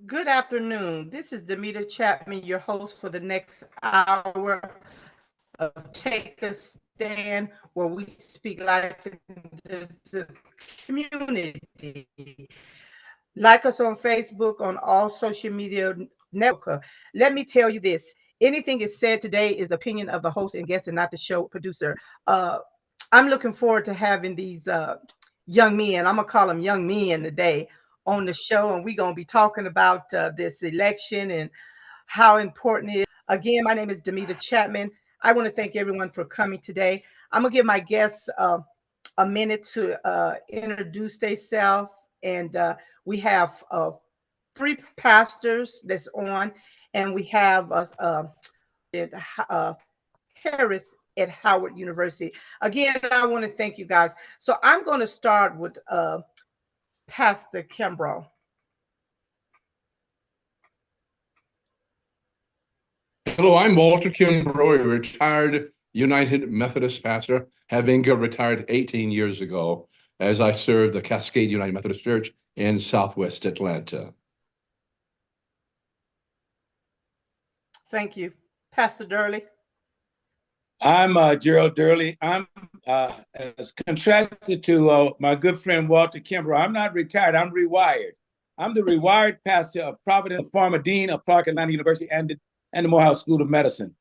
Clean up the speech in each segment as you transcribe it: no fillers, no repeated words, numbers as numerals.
Good afternoon. This is Damita Chatman, your host for the next hour of Take a Stand, where we speak life into the community. Like us on Facebook, on all social media network. Let me tell you this. Anything is said today is the opinion of the host and guest and not the show producer. Uh, I'm looking forward to having these young men. I'm gonna call them young men today on the show, and we're gonna be talking about this election and how important it is. Again, my name is Damita Chatman. I want to thank everyone for coming today. I'm gonna give my guests a minute to introduce themselves, and we have three pastors that's on, and we have uh, Harris at Howard University. Again, I want to thank you guys. So I'm going to start with Pastor Kimbrough. Hello, I'm Walter Kimbrough, a retired United Methodist pastor, having retired 18 years ago as I served the Cascade United Methodist Church in Southwest Atlanta. Thank you. Pastor Durley. I'm Gerald Durley. I'm as contrasted to my good friend Walter Kimbrough. I'm not retired, I'm rewired. I'm the rewired pastor of Providence, former dean of Clark Atlanta University and the Morehouse School of Medicine.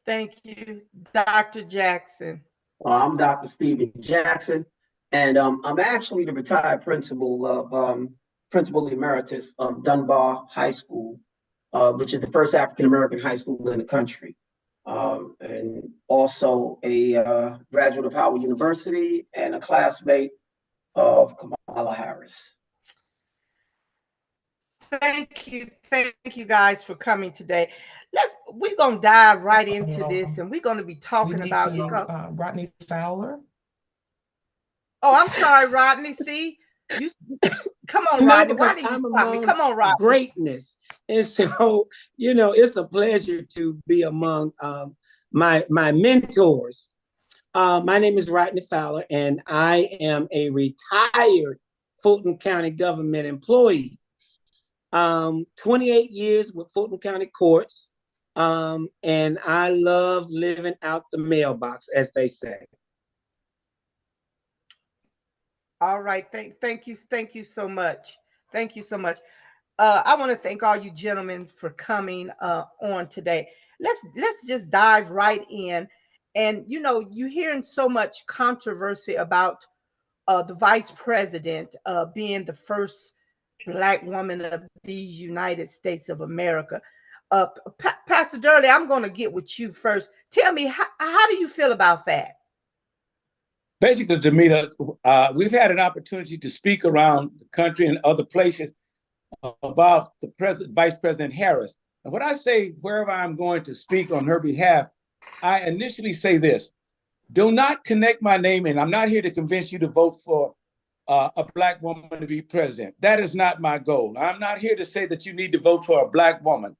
Thank you. Dr. Jackson. I'm Dr. Stephen Jackson, and I'm actually the retired principal emeritus of Dunbar High School, which is the first African-American high school in the country. And also a graduate of Howard University and a classmate of Kamala Harris. Thank you guys for coming today. We're gonna dive right into this, and we're gonna be talking about Rodney Fowler. Oh, I'm sorry, Rodney. See, you come on, Rodney. Why did you stop me? Come on, Rodney. Greatness, and so it's a pleasure to be among my mentors. My name is Rodney Fowler, and I am a retired Fulton County government employee. 28 years with Fulton County courts, and I love living out the mailbox, as they say. All right, thank you so much. Thank you so much. I want to thank all you gentlemen for coming on today. Let's just dive right in. And you're hearing so much controversy about the vice president being the first Black woman of these United States of America. Pastor Durley, I'm going to get with you first. Tell me, how do you feel about that? Basically, Damita, we've had an opportunity to speak around the country and other places about the Vice President Harris. And when I say wherever I'm going to speak on her behalf, I initially say this: do not connect my name, and I'm not here to convince you to vote for a Black woman to be president. That is not my goal. I'm not here to say that you need to vote for a Black woman.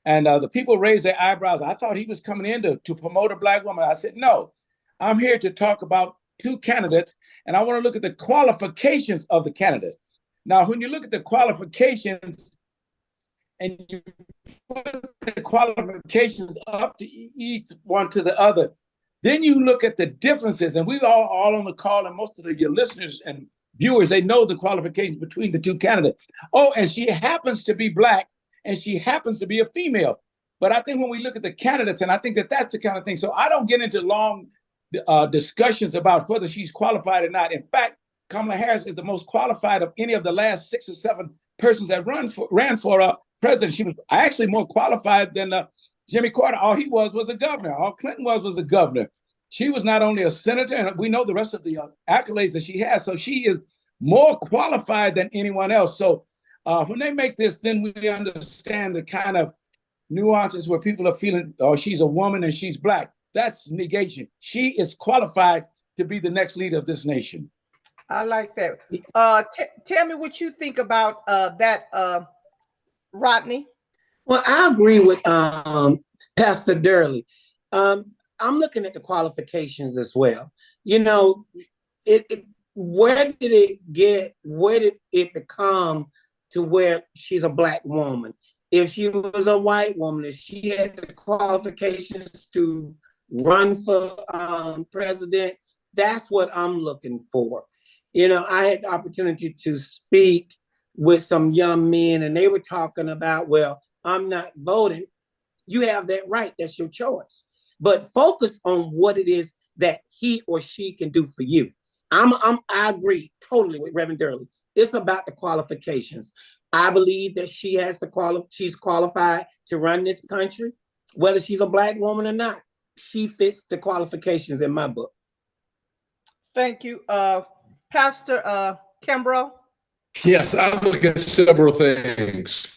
And the people raised their eyebrows. I thought he was coming in to promote a Black woman. I said, no, I'm here to talk about two candidates, and I want to look at the qualifications of the candidates. Now, when you look at the qualifications and you put the qualifications up to each one to the other, then you look at the differences, and we all on the call, and most of your listeners and viewers, they know the qualifications between the two candidates. Oh, and she happens to be Black, and she happens to be a female. But I think when we look at the candidates, and I think that that's the kind of thing, so I don't get into long discussions about whether she's qualified or not. In fact, Kamala Harris is the most qualified of any of the last 6 or 7 persons that ran for president. She was actually more qualified than Jimmy Carter. All he was a governor. All Clinton was a governor. She was not only a senator, and we know the rest of the accolades that she has. So she is more qualified than anyone else. So when they make this, then we understand the kind of nuances where people are feeling, oh, she's a woman and she's Black. That's negation. She is qualified to be the next leader of this nation. I like that. Tell me what you think about that, Rodney. Well, I agree with Pastor Durley. I'm looking at the qualifications as well. Where did it become to where she's a Black woman. If she was a white woman, if she had the qualifications to run for president, that's what I'm looking for. You know, I had the opportunity to speak with some young men, and they were talking about, well, I'm not voting. You have that right. That's your choice. But focus on what it is that he or she can do for you. I agree totally with Reverend Durley. It's about the qualifications. I believe that she has she's qualified to run this country, whether she's a Black woman or not. She fits the qualifications in my book. Thank you. Pastor Kimbrough? Yes, I look at several things.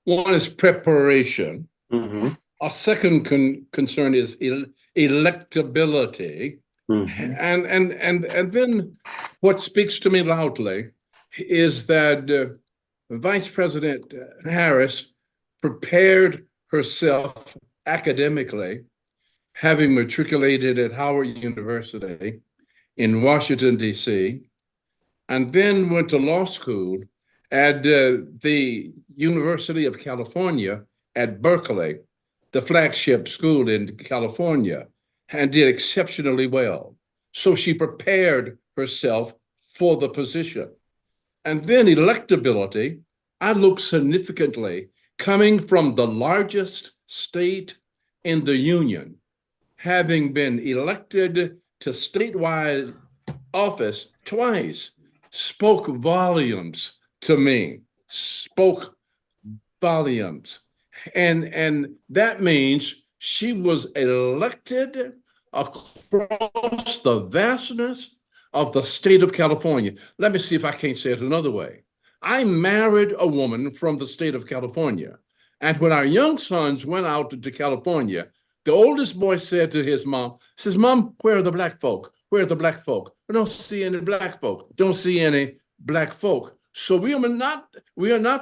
One is preparation. Mm-hmm. A second concern is electability. Mm-hmm. And then what speaks to me loudly is that Vice President Harris prepared herself academically, having matriculated at Howard University in Washington, D.C., and then went to law school at the University of California at Berkeley, the flagship school in California, and did exceptionally well. So she prepared herself for the position. And then electability, I look significantly coming from the largest state in the union, having been elected to statewide office twice, spoke volumes to me, spoke volumes. And that means she was elected across the vastness of the state of California. Let me see if I can't say it another way. I married a woman from the state of California. And when our young sons went out to California, the oldest boy said to his mom, says, Mom, where are the Black folk? Where are the Black folk? We don't see any Black folk. Don't see any Black folk. So we are not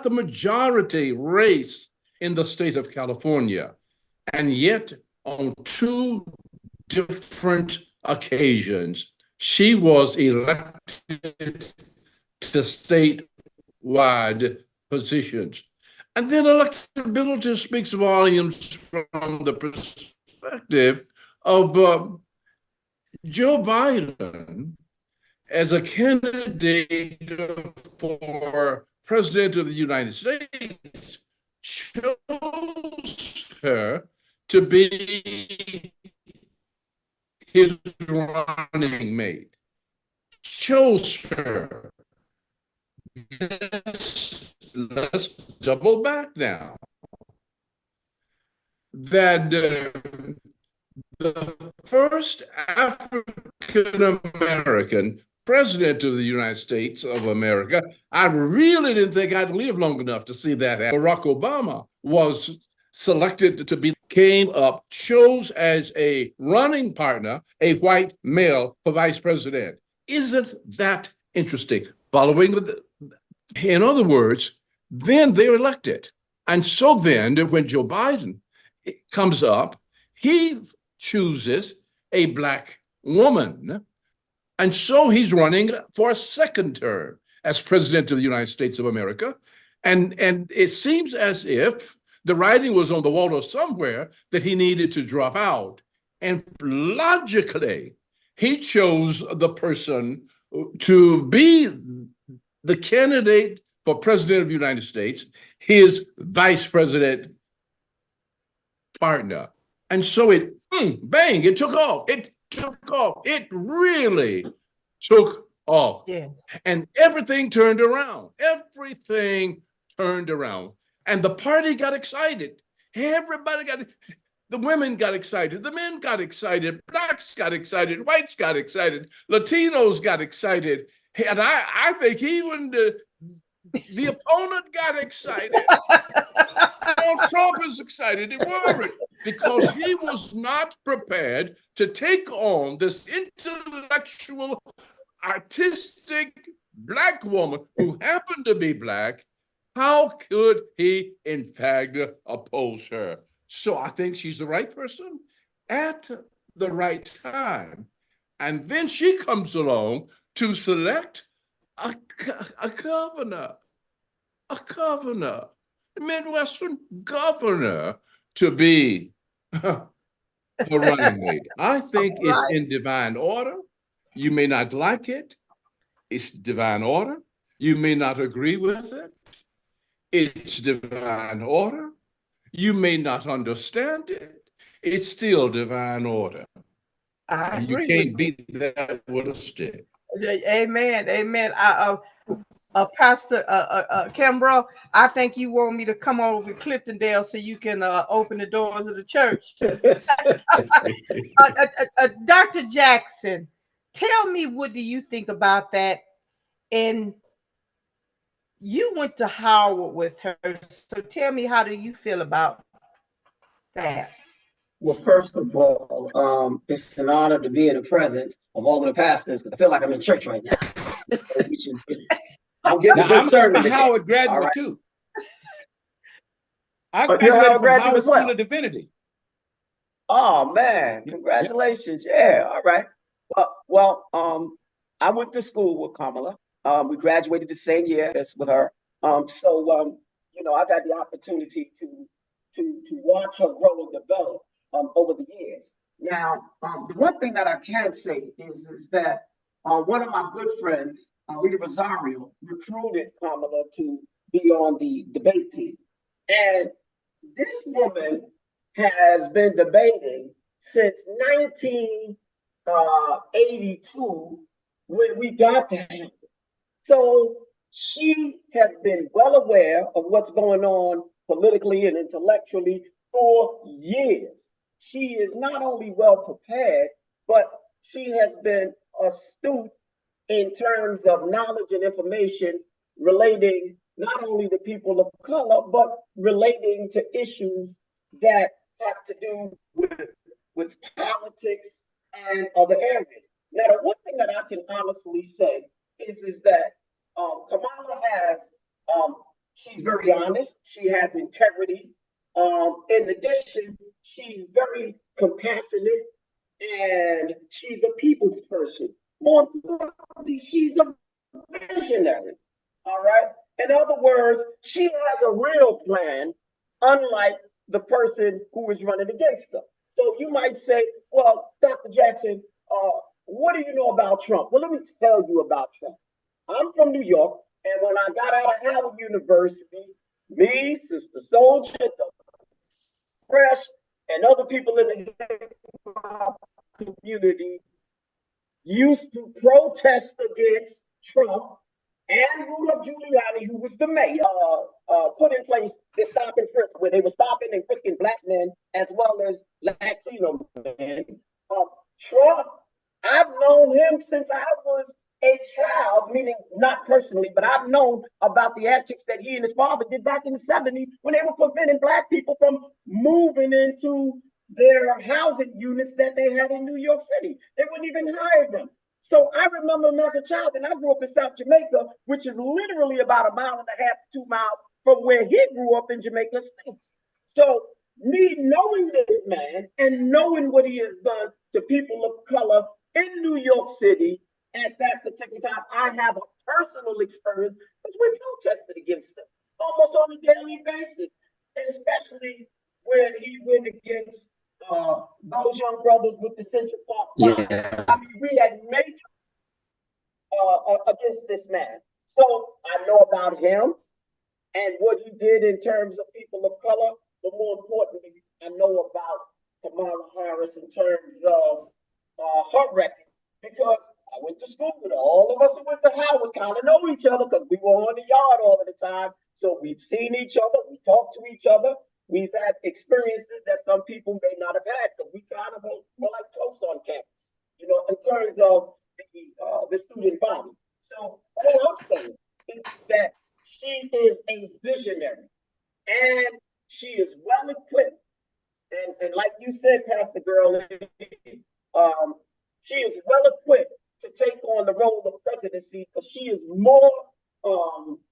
the majority race in the state of California. And yet, on two different occasions, she was elected to statewide positions. And then electability speaks volumes from the perspective of Joe Biden as a candidate for president of the United States chose her to be his running mate, chose her. Let's double back now. That the first African-American president of the United States of America, I really didn't think I'd live long enough to see that. Barack Obama was selected to be, came up, chose as a running partner, a white male for vice president. Isn't that interesting? In other words, then they're elected. And so then when Joe Biden comes up, he chooses a Black woman. And so he's running for a second term as president of the United States of America. And it seems as if the writing was on the wall or somewhere that he needed to drop out. And logically, he chose the person to be the candidate for president of the United States, his vice president partner. And so it, bang, it took off. It took off. It really took off. Yes. And everything turned around. Everything turned around. And the party got excited. Everybody got, the women got excited. The men got excited. Blacks got excited. Whites got excited. Latinos got excited. And I think even the opponent got excited. Trump is excited and worried because he was not prepared to take on this intellectual, artistic Black woman who happened to be Black. How could he, in fact, oppose her? So I think she's the right person at the right time. And then she comes along to select a governor. a governor, a Midwestern governor, to be a running mate. I think it's in divine order. You may not like it. It's divine order. You may not agree with it. It's divine order. You may not understand it. It's still divine order. I And you agree can't with you. beat that with a stick. Amen. Amen. Pastor Kimbrough, I think you want me to come over to Cliftondale so you can open the doors of the church. Dr. Jackson, tell me, what do you think about that? And you went to Howard with her, so tell me, how do you feel about that? Well, first of all, it's an honor to be in the presence of all of the pastors, because I feel like I'm in church right now, which is good. I'm getting a good sermon I'm a today. Howard graduate All right. too. I You're a graduated Howard from graduate Howard as well? School of Divinity. Oh man, congratulations. Yeah, all right. Well, I went to school with Kamala. We graduated the same year as with her. I've had the opportunity to watch her grow and develop over the years. Now, the one thing that I can say is that one of my good friends, Lita Rosario, recruited Kamala to be on the debate team. And this woman has been debating since 1982 when we got to him. So she has been well aware of what's going on politically and intellectually for years. She is not only well prepared, but she has been astute in terms of knowledge and information relating not only to people of color, but relating to issues that have to do with politics and other areas. Now, the one thing that I can honestly say is that Kamala has, she's very honest, she has integrity. In addition, she's very compassionate and she's a people's person. More importantly, she's a visionary. All right. In other words, she has a real plan, unlike the person who is running against her. So you might say, well, Dr. Jackson, what do you know about Trump? Well, let me tell you about Trump. I'm from New York, and when I got out of Howard University, me, Sister Soldier, the press, and other people in the community used to protest against Trump and Rudolph Giuliani, who was the mayor, put in place the stop and frisk, where they were stopping and frisking black men as well as Latino men. Trump, I've known him since I was a child, meaning not personally, but I've known about the antics that he and his father did back in the 70s when they were preventing black people from moving into their housing units that they had in New York City. They wouldn't even hire them. So I remember him as a child, and I grew up in South Jamaica, which is literally about 1.5 miles to 2 miles from where he grew up in Jamaica State. So me knowing this man and knowing what he has done to people of color in New York City at that particular time, I have a personal experience because we protested against him almost on a daily basis, especially when he went against those young brothers with the Central Park Five. Yeah. I mean, we had major against this man. So I know about him and what he did in terms of people of color, but more importantly, I know about Kamala Harris in terms of her record, because I went to school with her. All of us who went to Howard kind of know each other because we were on the yard all of the time. So we've seen each other, we talk to each other. We've had experiences that some people may not have had because we kind of were like close on campus, in terms of the student body. So all I'm saying is that she is a visionary and she is well equipped. And like you said, Pastor Girl, she is well equipped to take on the role of presidency because she is more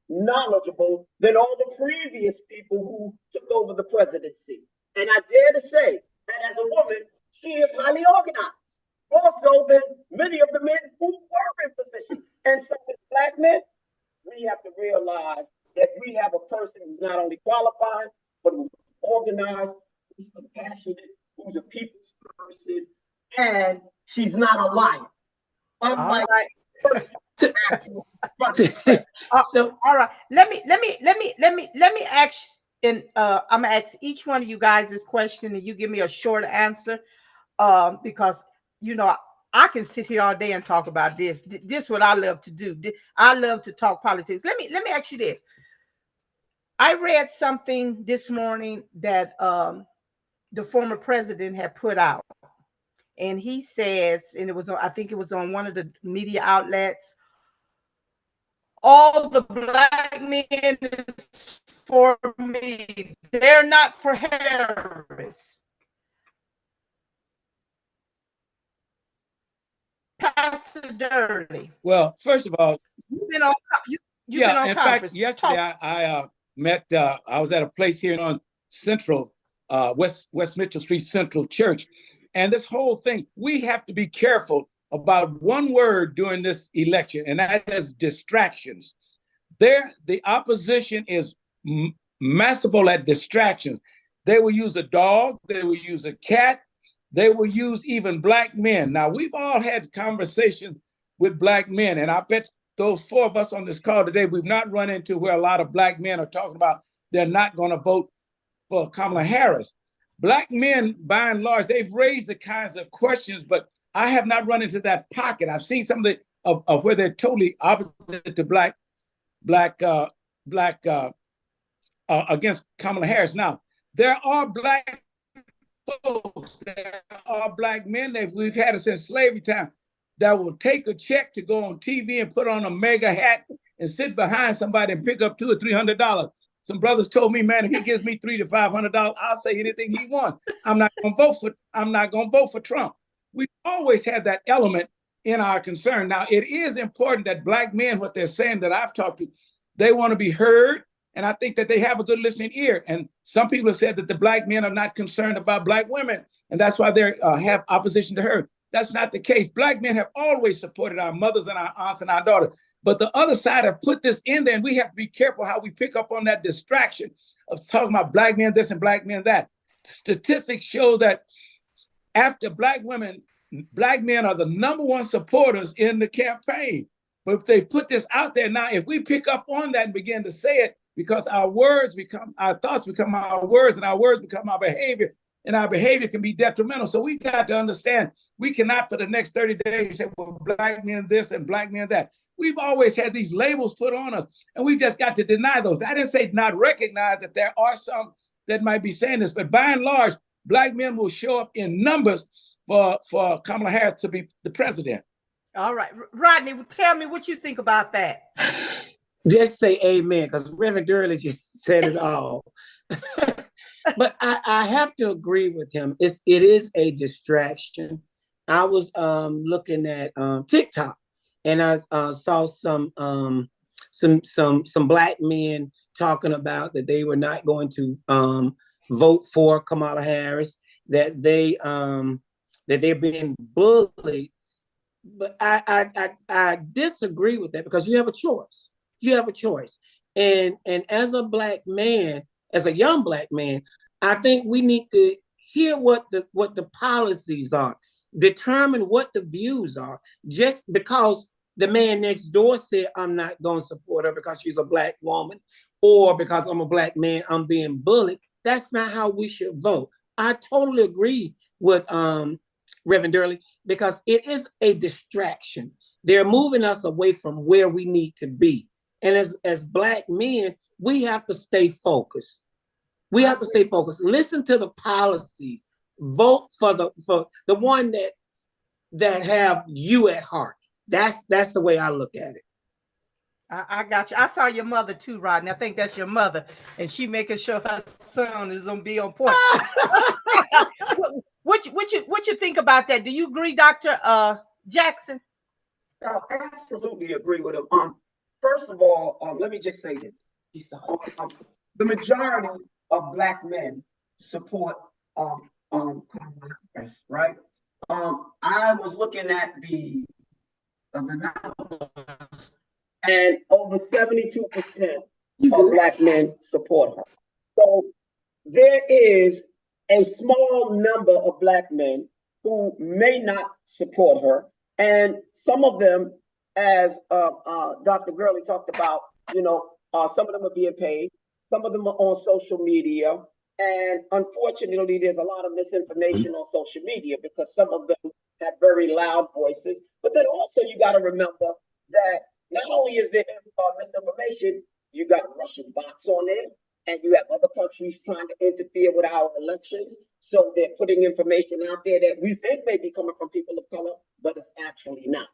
knowledgeable than all the previous people who took over the presidency. And I dare to say that as a woman, she is highly organized, more so than many of the men who were in position. And so with black men, we have to realize that we have she's not a liar. Unlike actual So all right. Let me ask, and I'm gonna ask each one of you guys this question, and you give me a short answer. Because you know I can sit here all day and talk about this. This is what I love to do. I love to talk politics. Let me ask you this. I read something this morning that the former president had put out, and he says, and it was I think it was on one of the media outlets. All the black men is for me. They're not for Harris. Pastor Durley. Well, first of all, You've been on. You've been on in conference. fact, yesterday I met. I was at a place here on Central, West Mitchell Street Central Church, and this whole thing. We have to be careful about one word during this election, and that is distractions. The opposition is masterful at distractions. They will use a dog. They will use a cat. They will use even black men. Now, we've all had conversations with black men, and I bet those four of us on this call today, we've not run into where a lot of black men are talking about they're not going to vote for Kamala Harris. Black men, by and large, they've raised the kinds of questions, but I have not run into that pocket. I've seen some of where they're totally opposite to against Kamala Harris. Now, there are black folks, there are black men that we've had it since slavery time that will take a check to go on TV and put on a mega hat and sit behind somebody and pick up $200 or $300. Some brothers told me, man, if he gives me $300 to $500, I'll say anything he wants. I'm not going to vote for Trump. We've always had that element in our concern. Now, it is important that black men, what they're saying that I've talked to, they want to be heard. And I think that they have a good listening ear. And some people have said that the black men are not concerned about black women, and that's why they have opposition to her. That's not the case. Black men have always supported our mothers and our aunts and our daughters. But the other side have put this in there, and we have to be careful how we pick up on that distraction of talking about black men this and black men that. Statistics show that after black women, black men are the #1 supporters in the campaign. But if they put this out there now, if we pick up on that and begin to say it, because our thoughts become our words, and our words become our behavior, and our behavior can be detrimental. So we got to understand, we cannot for the next 30 days say, well, black men this and black men that. We've always had these labels put on us, and we just got to deny those. I didn't say not recognize that there are some that might be saying this, but by and large, black men will show up in numbers for Kamala Harris to be the president. All right. Rodney, tell me what you think about that. just say amen, because Reverend Durley just said it all. But I have to agree with him. It is a distraction. I was looking at TikTok, and I saw some black men talking about that they were not going to vote for Kamala Harris, that they're being bullied. But I disagree with that, because you have a choice. You have a choice. And as a black man, as a young black man, I think we need to hear what the policies are, determine what the views are. Just because the man next door said, I'm not going to support her because she's a black woman, or because I'm a black man, I'm being bullied, that's not how we should vote. I totally agree with Reverend Durley, because it is a distraction. They're moving us away from where we need to be. And as black men, we have to stay focused. We have to stay focused. Listen to the policies. Vote for the one that have you at heart. That's the way I look at it. I got you. I saw your mother too, Rodney. I think that's your mother, and she making sure her son is gonna be on point. What you think about that? Do you agree, Dr. Jackson? I absolutely agree with him. First of all, let me just say this. The majority of black men support Kamala Harris, right? I was looking at the numbers, and over 72% of black men support her. So there is a small number of black men who may not support her, and some of them, as Dr. Gurley talked about, some of them are being paid, some of them are on social media, and unfortunately, there's a lot of misinformation on social media because some of them have very loud voices. But then also, you got to remember that not only is there misinformation, you got Russian bots on it, and you have other countries trying to interfere with our elections. So they're putting information out there that we think may be coming from people of color, but it's actually not.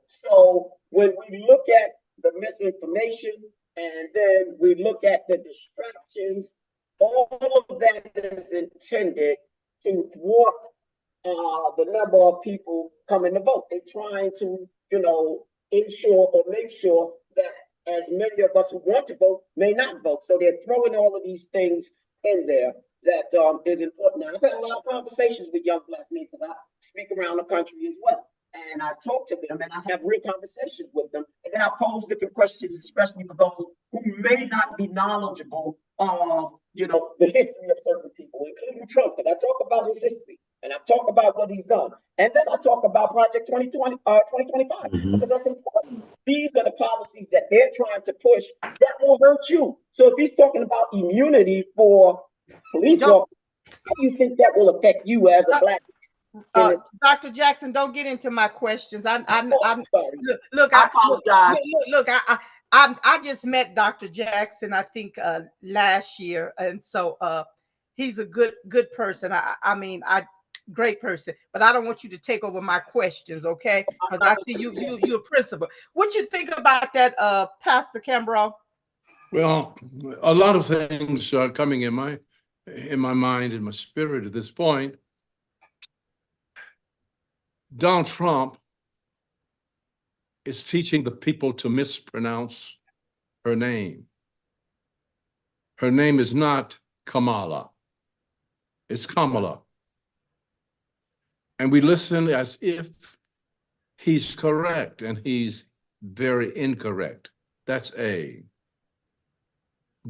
So when we look at the misinformation and then we look at the distractions, all of that is intended to thwart the number of people coming to vote. They're trying to, ensure or make sure that as many of us who want to vote may not vote. So they're throwing all of these things in there that is important. Now, I've had a lot of conversations with young Black men because I speak around the country as well. And I talk to them and I have real conversations with them. And then I pose different questions, especially for those who may not be knowledgeable of, the history of certain people, including Trump, because I talk about his history and I talk about what he's done. And then I talk about Project 2025, because that's important. These are the policies that they're trying to push that will hurt you. So if he's talking about immunity for police officers, how do you think that will affect you as a Black man? Dr. Jackson, don't get into my questions. I'm sorry. Look, I apologize. Look, I just met Dr. Jackson, I think last year, and so he's a good person. Great person, but I don't want you to take over my questions, okay? Because I see you're a principal. What you think about that, Pastor Kimbrough? Well, a lot of things are coming in my mind, in my spirit at this point. Donald Trump is teaching the people to mispronounce her name. Her name is not Kamala, it's Kamala. And we listen as if he's correct, and he's very incorrect. That's A.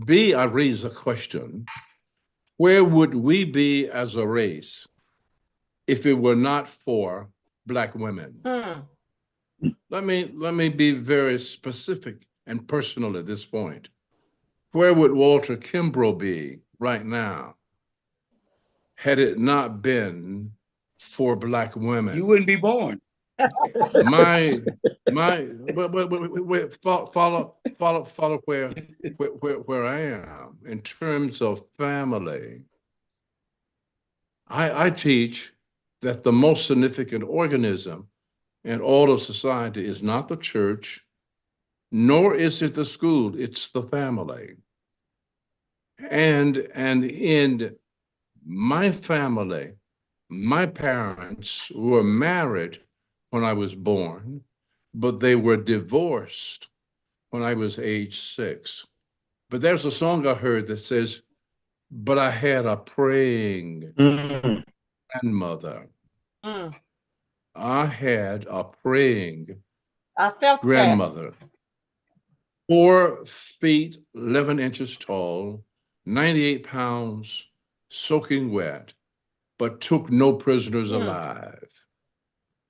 B, I raise a question. Where would we be as a race if it were not for Black women? Let me be very specific and personal at this point. Where would Walter Kimbrough be right now had it not been for Black women? You wouldn't be born. Follow where I am in terms of family. I teach that the most significant organism in all of society is not the church, nor is it the school, it's the family. And in my family, my parents were married when I was born, but they were divorced when I was age 6. But there's a song I heard that says, but I had a praying grandmother. I had a praying grandmother. 4 feet, 11 inches tall, 98 pounds, soaking wet, but took no prisoners alive.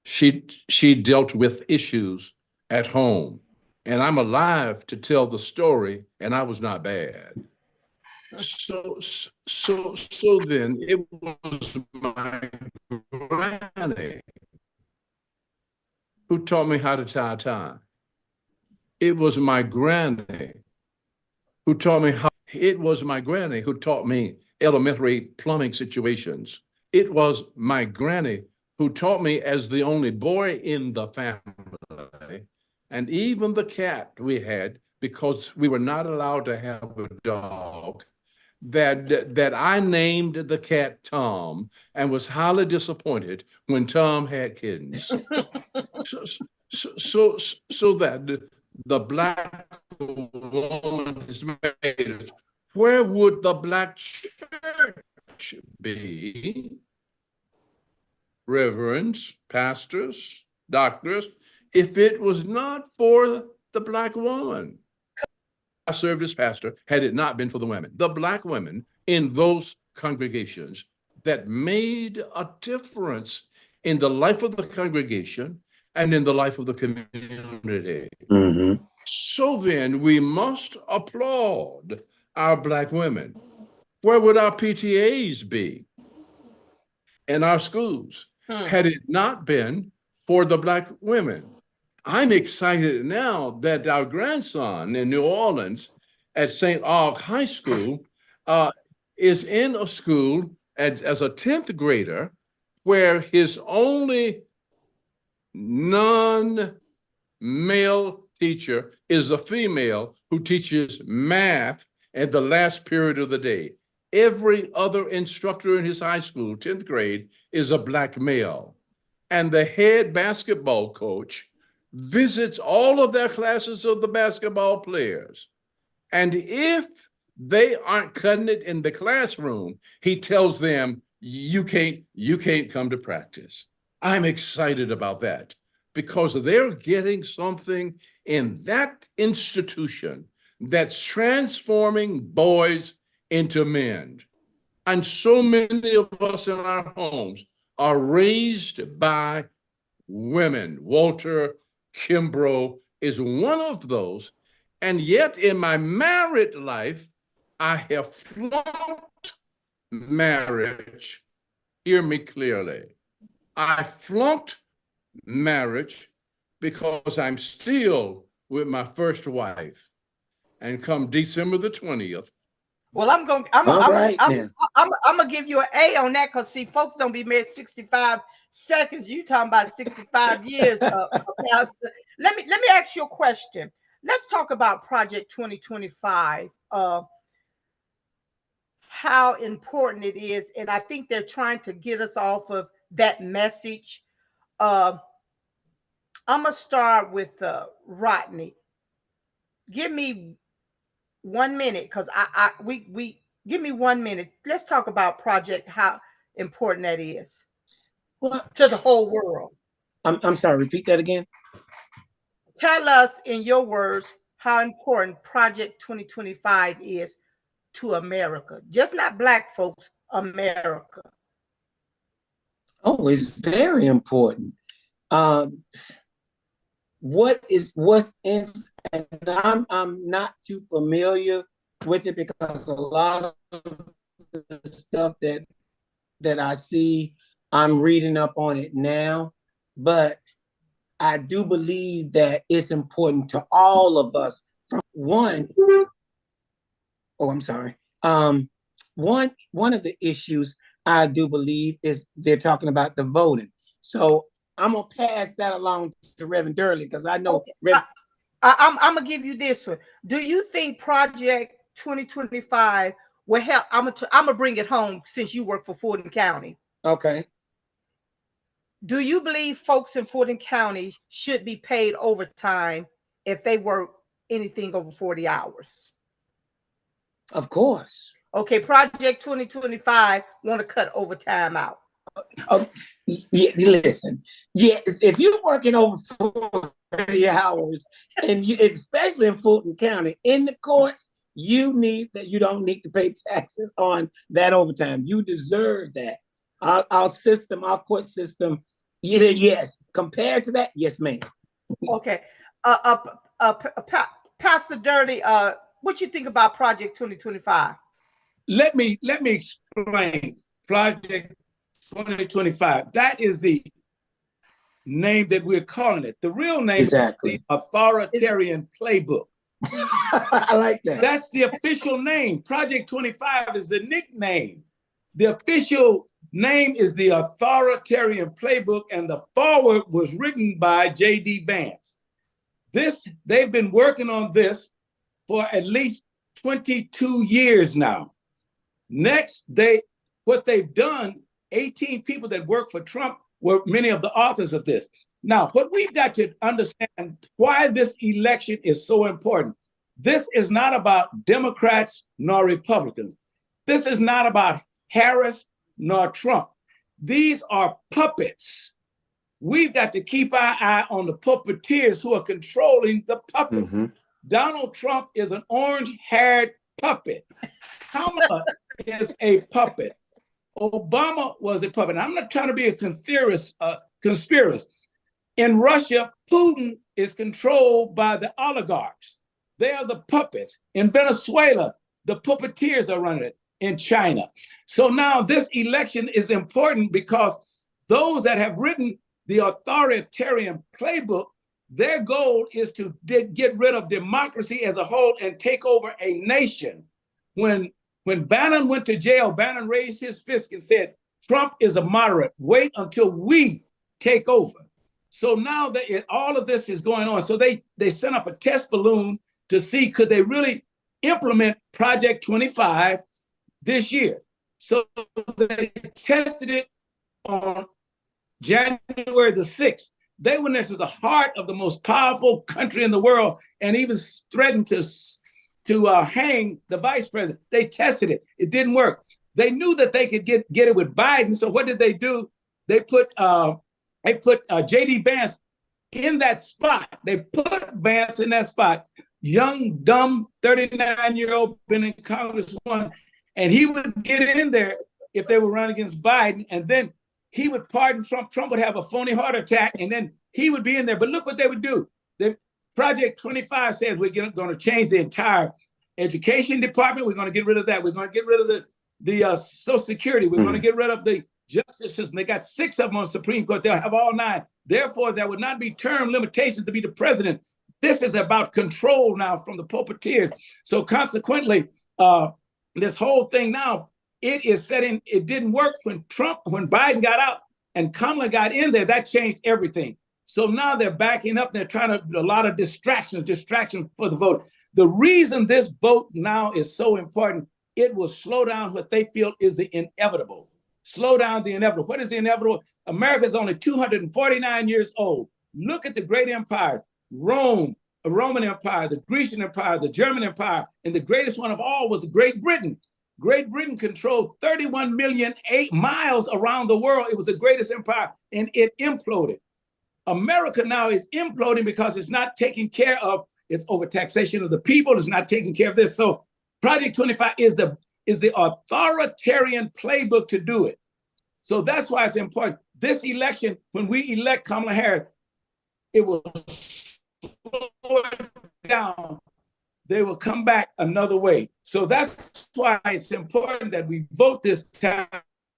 She dealt with issues at home, and I'm alive to tell the story, and I was not bad. So then it was my granny who taught me how to tie a tie. It was my granny who taught me how. It was my granny who taught me elementary plumbing situations. It was my granny who taught me, as the only boy in the family, and even the cat we had, because we were not allowed to have a dog, that I named the cat Tom and was highly disappointed when Tom had kittens. So that the Black woman is made. Where would the Black church be? Reverends, pastors, doctors, if it was not for the Black woman. I served as pastor had it not been for the women. The Black women in those congregations that made a difference in the life of the congregation and in the life of the community. Mm-hmm. So then we must applaud our Black women. Where would our PTAs be in our schools had it not been for the Black women? I'm excited now that our grandson in New Orleans at St. Aug High School is in a school as a 10th grader where his only non-male teacher is a female who teaches math at the last period of the day. Every other instructor in his high school, 10th grade, is a Black male. And the head basketball coach visits all of their classes of the basketball players. And if they aren't cutting it in the classroom, he tells them, you can't come to practice. I'm excited about that because they're getting something in that institution that's transforming boys into men. And so many of us in our homes are raised by women. Walter Kimbrough is one of those. And yet in my married life, I have flunked marriage. Hear me clearly. I flunked marriage because I'm still with my first wife. And come December the 20th. Well, I'm gonna give you an A on that because see, folks don't be married 65 seconds. You talking about 65 years. Let me ask you a question. Let's talk about Project 2025. How important it is, and I think they're trying to get us off of that message. I'm gonna start with Rodney. Give me 1 minute, because we give me 1 minute. Let's talk about Project, how important that is to the whole world. I'm sorry, repeat that again. Tell us in your words how important Project 2025 is to America. Just not Black folks, America. Oh, it's very important. What's in, and I'm not too familiar with it because a lot of the stuff that I see, I'm reading up on it now, but I do believe that it's important to all of us. From one, oh, I'm sorry. One of the issues I do believe is they're talking about the voting. So I'm gonna pass that along to Reverend Durley because I know. Okay. I'm gonna give you this one. Do you think Project 2025 will help? I'm gonna bring it home since you work for Fulton County. Okay. Do you believe folks in Fulton County should be paid overtime if they work anything over 40 hours? Of course. Okay, Project 2025 want to cut overtime out. Yeah, listen. Yes, if you're working over 40 hours, and you, especially in Fulton County, in the courts, you don't need to pay taxes on that overtime. You deserve that. Our system, our court system, yes. Compared to that, yes, ma'am. Okay. Pastor Durley, what you think about Project 2025? Let me explain Project 2025. That is the name that we're calling it. The real name is the Authoritarian Playbook. I like that. That's the official name. Project 25 is the nickname. The official name is the Authoritarian Playbook, and the foreword was written by J.D. Vance. They've been working on this for at least 22 years now. Next, what they've done, 18 people that work for Trump were many of the authors of this. Now, what we've got to understand why this election is so important. This is not about Democrats nor Republicans. This is not about Harris nor Trump. These are puppets. We've got to keep our eye on the puppeteers who are controlling the puppets. Mm-hmm. Donald Trump is an orange-haired puppet. Kamala is a puppet. Obama was a puppet. I'm not trying to be a conspiracist. In Russia, Putin is controlled by the oligarchs. They are the puppets. In Venezuela, the puppeteers are running it. In China. So now this election is important because those that have written the authoritarian playbook, their goal is to get rid of democracy as a whole and take over a nation. When Bannon went to jail, Bannon raised his fist and said, Trump is a moderate. Wait until we take over. So now that all of this is going on. So they sent up a test balloon to see could they really implement Project 25 this year. So they tested it on January the 6th. They went into the heart of the most powerful country in the world and even threatened to hang the vice president. They tested it. It didn't work. They knew that they could get it with Biden. So what did they do? They put J.D. Vance in that spot. They put Vance in that spot. Young, dumb, 39-year-old, been in Congress one, and he would get in there if they were running against Biden, and then he would pardon Trump. Trump would have a phony heart attack, and then he would be in there. But look what they would do. The Project 25 says we're going to change the entire education department. We're going to get rid of that. We're going to get rid of the Social Security. We're going to get rid of the justice system. They got 6 of them on the Supreme Court. They'll have all 9. Therefore, there would not be term limitations to be the president. This is about control now from the puppeteers. So consequently, this whole thing now, it didn't work when Biden got out and Kamala got in there. That changed everything. So now they're backing up. They're trying to do a lot of distraction for the vote. The reason this vote now is so important, it will slow down what they feel is the inevitable. Slow down the inevitable. What is the inevitable? America is only 249 years old. Look at the great empires. Rome, the Roman Empire, the Grecian Empire, the German Empire, and the greatest one of all was Great Britain. Great Britain controlled 31 million miles around the world. It was the greatest empire, and it imploded. America now is imploding because it's not taking care of its overtaxation of the people. It's not taking care of this. So Project 25 is the authoritarian playbook to do it. So that's why it's important. This election, when we elect Kamala Harris, it will slow it down. They will come back another way. So that's why it's important that we vote this time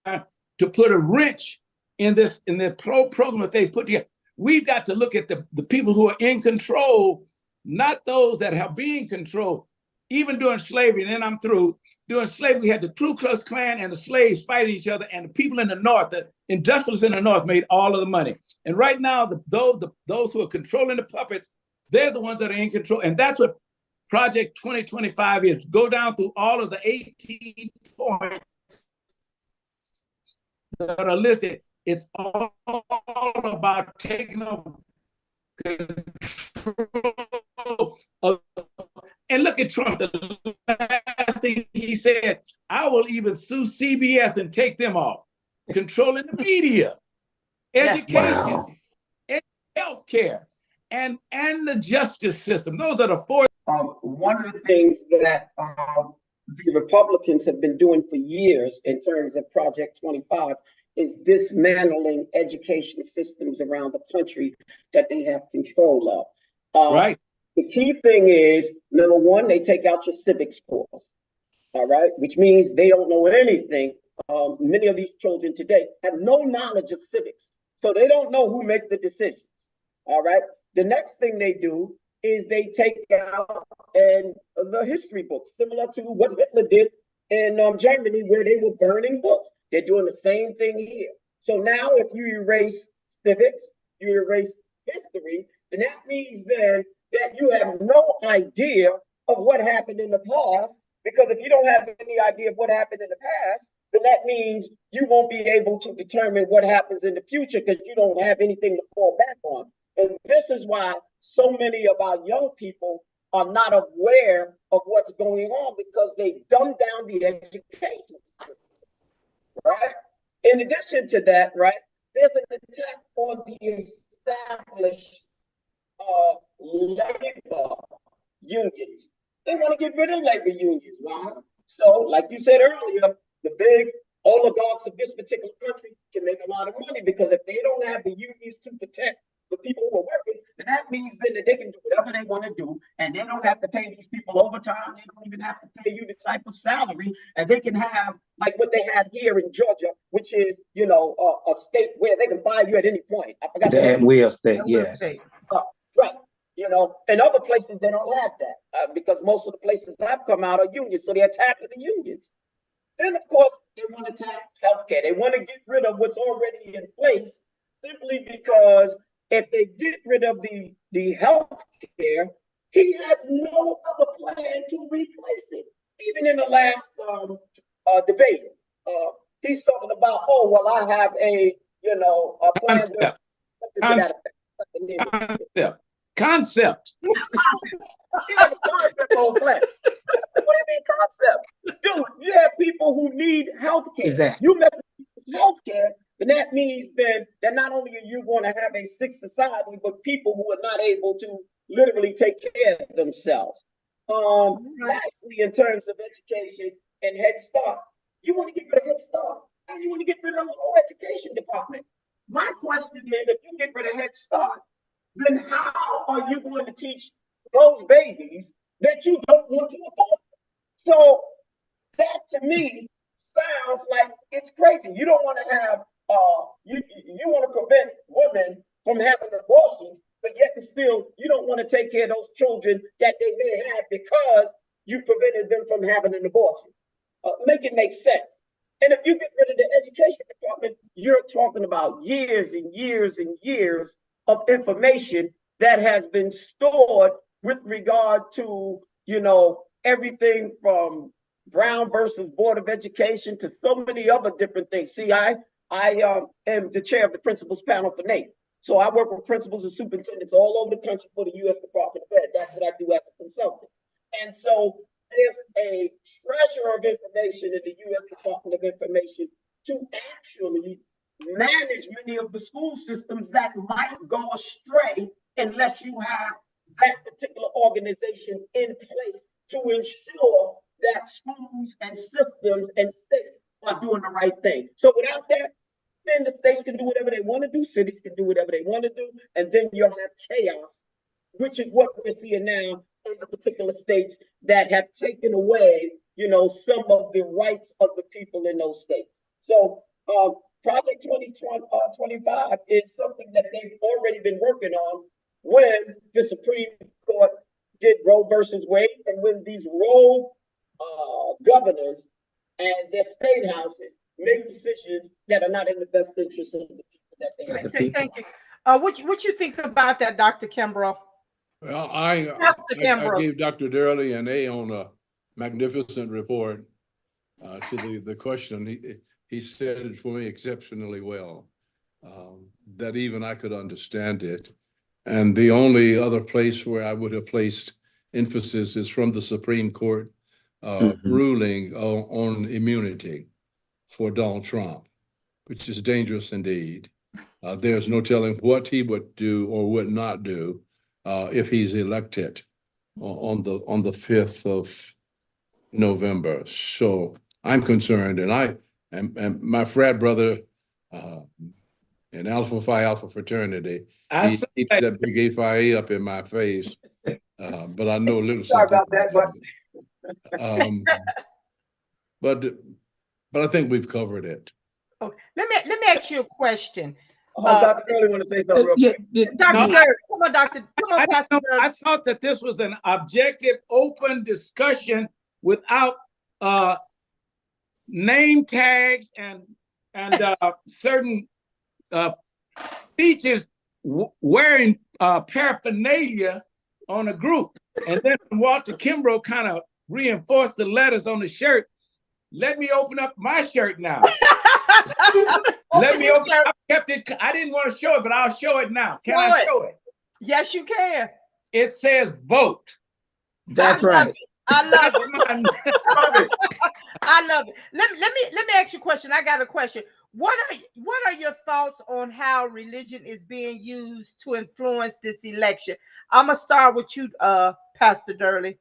to put a wrench in the program that they put together. We've got to look at the people who are in control, not those that have been controlled. Even during slavery, and then I'm through, during slavery, we had the Ku Klux Klan and the slaves fighting each other, and the people in the North, the industrialists in the North made all of the money. And right now, those who are controlling the puppets, they're the ones that are in control. And that's what Project 2025 is. Go down through all of the 18 points that are listed. It's all about taking over control of. And look at Trump. The last thing he said, I will even sue CBS and take them off. Controlling the media, education, and healthcare, and the justice system. Those are the 4. One of the things that the Republicans have been doing for years in terms of Project 25 is dismantling education systems around the country that they have control of. Right. The key thing is, number one, they take out your civics course, all right, which means they don't know anything. Many of these children today have no knowledge of civics, so they don't know who makes the decisions, all right? The next thing they do is they take out the history books, similar to what Hitler did in Germany, where they were burning books. They're doing the same thing here. So now if you erase civics, you erase history, then that means then that you have no idea of what happened in the past, because if you don't have any idea of what happened in the past, then that means you won't be able to determine what happens in the future because you don't have anything to fall back on. And this is why so many of our young people are not aware of what's going on, because they dumb down the education system, right? In addition to that, right, there's an attack on the established labor unions. They want to get rid of labor unions. Why? So, like you said earlier, the big oligarchs of this particular country can make a lot of money, because if they don't have the unions to protect the people who are working, that means then that they can do whatever they want to do, and they don't have to pay these people overtime. They don't even have to pay you the type of salary, and they can have like what they had here in Georgia, which is, you know, a state where they can fire you at any point. I forgot The at-will state, That will yes. stay. Right. You know, in other places they don't have that, because most of the places I've come out are unions, so they're attacking the unions. Then, of course, they want to attack healthcare. They want to get rid of what's already in place, simply because if they get rid of the health care, he has no other plan to replace it. Even in the last debate, he's talking about, oh, well, I have a, you know, a plan with something to that effect. Concept. He has a concept on plan. What do you mean concept? Dude, you have people who need health care. Exactly. You mess with health care, then that means then that not only are you going to have a sick society, but people who are not able to literally take care of themselves. Lastly, in terms of education and Head Start, you want to get rid of Head Start, and you want to get rid of the whole education department. My question is, if you get rid of Head Start, then how are you going to teach those babies that you don't want to afford? So that to me sounds like it's crazy. You don't want to have you want to prevent women from having abortions, but yet and still you don't want to take care of those children that they may have because you prevented them from having an abortion. Make it make sense. And if you get rid of the education department, you're talking about years and years and years of information that has been stored with regard to, you know, everything from Brown versus Board of Education to so many other different things. See, I am the chair of the principals panel for NAEP. So I work with principals and superintendents all over the country for the U.S. Department of Ed. That's what I do as a consultant. And so there's a treasure of information in the U.S. Department of Information to actually manage many of the school systems that might go astray unless you have that particular organization in place to ensure that schools and systems and states are doing the right thing. So without that, then the states can do whatever they want to do, cities can do whatever they want to do, and then you'll have chaos, which is what we're seeing now in the particular states that have taken away, you know, some of the rights of the people in those states. So Project 2025 is something that they've already been working on when the Supreme Court did Roe versus Wade, and when these rogue governors and their state houses make decisions that are not in the best interest of the people that they have. Thank you. What you think about that, Dr. Kimbrough? Well, I gave Dr. Durley an A on a magnificent report to the question. He said it for me exceptionally well, that even I could understand it. And the only other place where I would have placed emphasis is from the Supreme Court ruling on immunity for Donald Trump, which is dangerous indeed. There's no telling what he would do or would not do if he's elected on the 5th of November. So I'm concerned, and my frat brother in Alpha Phi Alpha fraternity, he keeps that big A-Phi up in my face, but I know a little Sorry something about that, but I think we've covered it. Okay. Let me ask you a question. Dr. Durley want to say something real quick. Dr. Durley, come on, Doctor. Come on, Pastor Durley. I thought that this was an objective, open discussion without name tags and certain speeches wearing paraphernalia on a group. And then Walter Kimbrough kind of reinforced the letters on the shirt. Let me open up my shirt now. Let me open. I kept it. I didn't want to show it, but I'll show it now. Can I show it? Yes, you can. It says vote. That's right. I love it. I love it. Let me ask you a question. I got a question. What are your thoughts on how religion is being used to influence this election? I'm gonna start with you, Pastor Durley.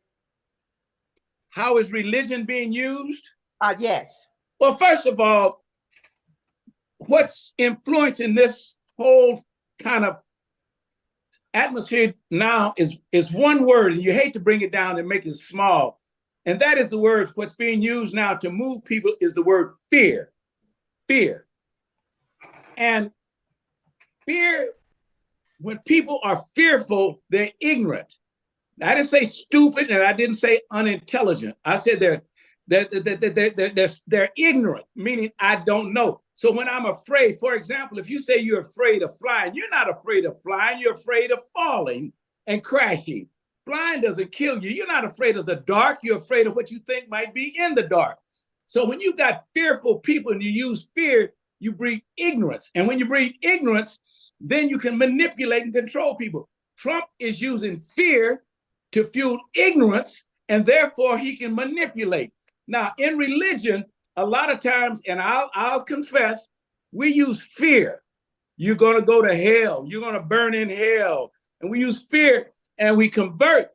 How is religion being used? Yes. Well, first of all, what's influencing this whole kind of atmosphere now is one word, and you hate to bring it down and make it small. And that is the word, what's being used now to move people is the word fear. Fear. And fear, when people are fearful, they're ignorant. I didn't say stupid and I didn't say unintelligent. I said they're ignorant, meaning I don't know. So when I'm afraid, for example, if you say you're afraid of flying, you're not afraid of flying, you're afraid of falling and crashing. Flying doesn't kill you. You're not afraid of the dark, you're afraid of what you think might be in the dark. So when you got fearful people and you use fear, you breed ignorance. And when you breed ignorance, then you can manipulate and control people. Trump is using fear to fuel ignorance, and therefore he can manipulate. Now, in religion, a lot of times, and I'll confess, we use fear. You're going to go to hell. You're going to burn in hell. And we use fear and we convert,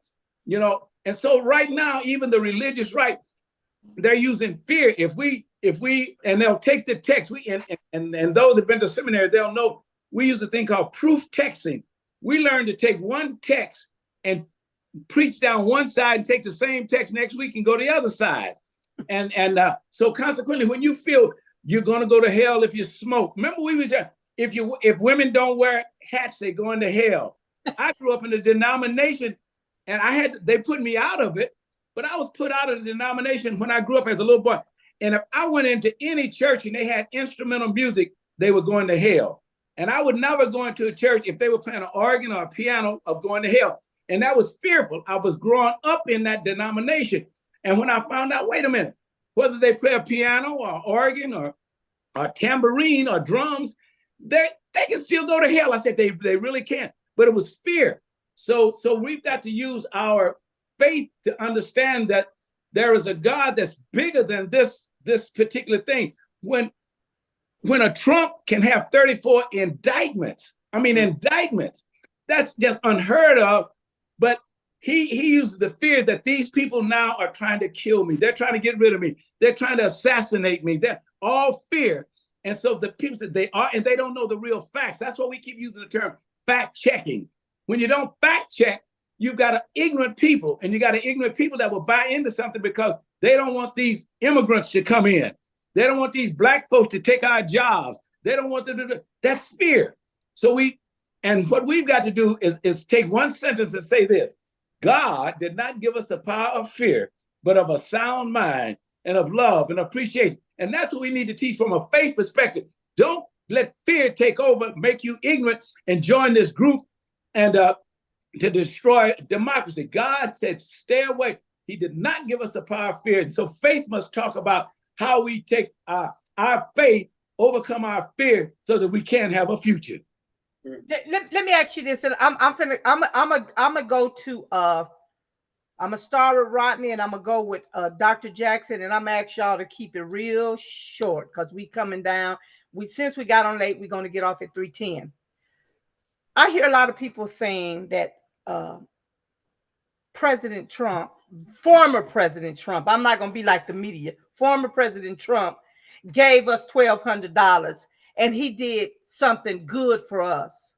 you know. And so right now, even the religious right, they're using fear. If we, and they'll take the text, and those who've been to seminary, they'll know we use a thing called proof texting. We learn to take one text and preach down one side and take the same text next week and go to the other side. And so consequently, when you feel you're going to go to hell if you smoke, remember we were just, if women don't wear hats, they go into hell. I grew up in a denomination and they put me out of it, but I was put out of the denomination when I grew up as a little boy. And if I went into any church and they had instrumental music, they were going to hell. And I would never go into a church if they were playing an organ or a piano of going to hell. And that was fearful. I was growing up in that denomination. And when I found out, wait a minute, whether they play a piano or organ or tambourine or drums, they can still go to hell. I said, they really can. But it was fear. So we've got to use our faith to understand that there is a God that's bigger than this particular thing. When a Trump can have 34 indictments, that's just unheard of. But he uses the fear that these people now are trying to kill me. They're trying to get rid of me. They're trying to assassinate me. They're all fear. And so the people said they are, and they don't know the real facts. That's why we keep using the term fact checking. When you don't fact check, you've got ignorant people, and you got ignorant people that will buy into something because they don't want these immigrants to come in. They don't want these Black folks to take our jobs. They don't want them to do, that's fear. And what we've got to do is take one sentence and say this: God did not give us the power of fear, but of a sound mind and of love and appreciation. And that's what we need to teach from a faith perspective. Don't let fear take over, make you ignorant, and join this group and to destroy democracy. God said, stay away. He did not give us the power of fear. And so faith must talk about how we take our faith, overcome our fear so that we can have a future. Let me ask you this, and I'm gonna go to I'm gonna start with Rodney, and I'm gonna go with Dr. Jackson, and I'm gonna ask y'all to keep it real short because we coming down. Since we got on late, we're gonna get off at 3:10. I hear a lot of people saying that President Trump, former President Trump, I'm not gonna be like the media, former President Trump gave us $1,200. And he did something good for us.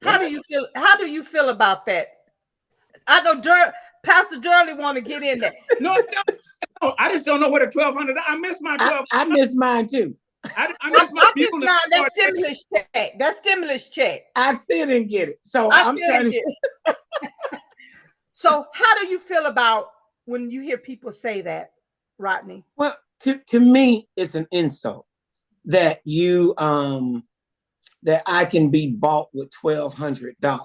How do you feel? How do you feel about that? I know Pastor Durley want to get in there. No, I just don't know what a $1,200. I missed my $1,200. I missed mine too. I missed my people. That stimulus check. That stimulus check. I still didn't get it. So I'm trying to. So how do you feel about when you hear people say that, Rodney? Well, to me, it's an insult that you that I can be bought with $1,200.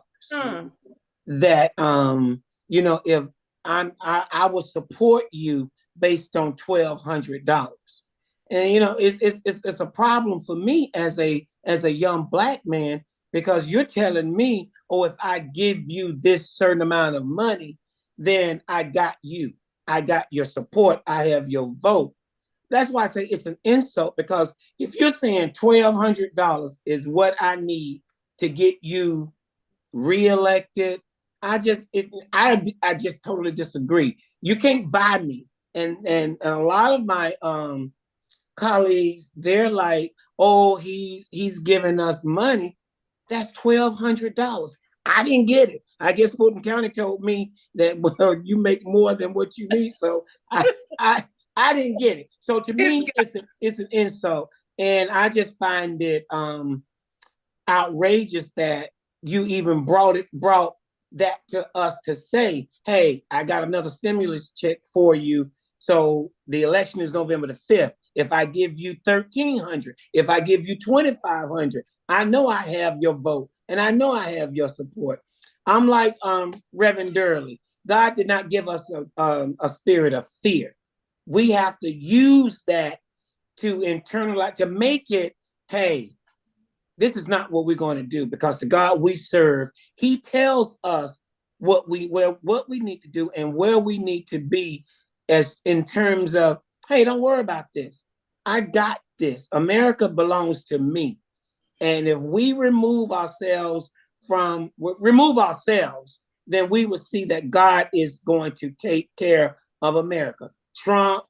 That if I will support you based on $1,200. And it's a problem for me as a young Black man, because you're telling me, oh, if I give you this certain amount of money, then I got you. I got your support. I have your vote. That's why I say it's an insult, because if you're saying $1,200 is what I need to get you reelected, I just totally disagree. You can't buy me. And a lot of my colleagues, they're like, oh, he's giving us money. That's $1,200. I didn't get it. I guess Fulton County told me that, well, you make more than what you need. So I didn't get it. So to me, it's an insult. And I just find it outrageous that you even brought that to us to say, hey, I got another stimulus check for you. So the election is November the 5th. If I give you 1,300, if I give you 2,500, I know I have your vote and I know I have your support. I'm like Reverend Durley. God did not give us a spirit of fear. We have to use that to internalize, to make it, hey, this is not what we're going to do, because the God we serve, he tells us what we need to do and where we need to be, as in terms of, hey, don't worry about this. I got this. America belongs to me. And if we remove ourselves, then we will see that God is going to take care of America. Trump,